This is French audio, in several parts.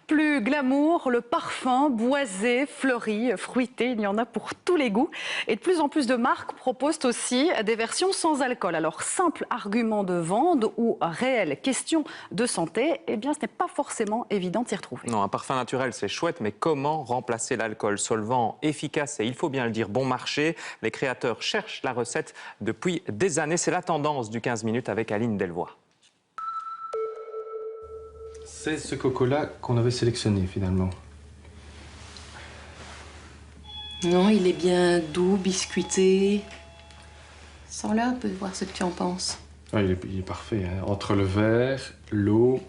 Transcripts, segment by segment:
Plus glamour, le parfum, boisé, fleuri, fruité, il y en a pour tous les goûts. Et de plus en plus de marques proposent aussi des versions sans alcool. Alors, simple argument de vente ou réelle question de santé, eh bien, ce n'est pas forcément évident de s'y retrouver. Non, un parfum naturel, c'est chouette, mais comment remplacer l'alcool? Solvant efficace et, il faut bien le dire, bon marché. Les créateurs cherchent la recette depuis des années. C'est la tendance du 15 minutes avec Aline Delvoye. C'est ce coco-là qu'on avait sélectionné finalement. Non, il est bien doux, biscuité. Sens-le un peu, voir ce que tu en penses. Ah, il est parfait, hein. Entre le verre, l'eau,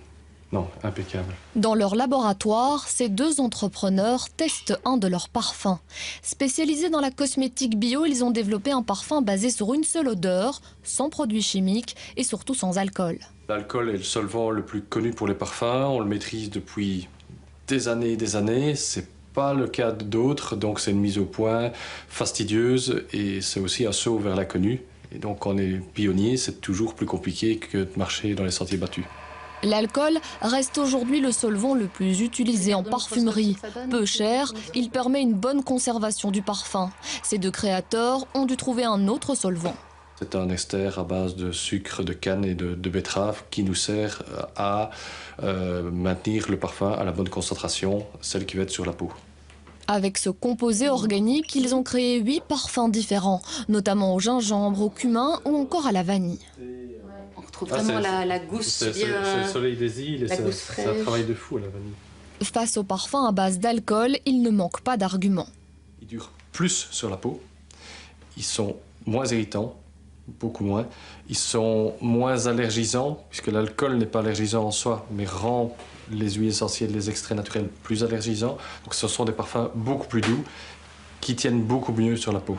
non, impeccable. Dans leur laboratoire, ces deux entrepreneurs testent un de leurs parfums. Spécialisés dans la cosmétique bio, ils ont développé un parfum basé sur une seule odeur, sans produits chimiques et surtout sans alcool. L'alcool est le solvant le plus connu pour les parfums. On le maîtrise depuis des années et des années. C'est pas le cas d'autres, donc c'est une mise au point fastidieuse et c'est aussi un saut vers l'inconnu. Et donc quand on est pionnier, c'est toujours plus compliqué que de marcher dans les sentiers battus. L'alcool reste aujourd'hui le solvant le plus utilisé en parfumerie. Peu cher, il permet une bonne conservation du parfum. Ces deux créateurs ont dû trouver un autre solvant. C'est un ester à base de sucre de canne et de betterave qui nous sert à maintenir le parfum à la bonne concentration, celle qui va être sur la peau. Avec ce composé organique, ils ont créé 8 parfums différents, notamment au gingembre, au cumin ou encore à la vanille. On retrouve vraiment la gousse bien... C'est le soleil des îles et c'est un travail de fou à la vanille. Face aux parfums à base d'alcool, il ne manque pas d'arguments. Ils durent plus sur la peau, ils sont moins irritants, beaucoup moins. Ils sont moins allergisants, puisque l'alcool n'est pas allergisant en soi, mais rend les huiles essentielles, les extraits naturels plus allergisants. Donc ce sont des parfums beaucoup plus doux, qui tiennent beaucoup mieux sur la peau.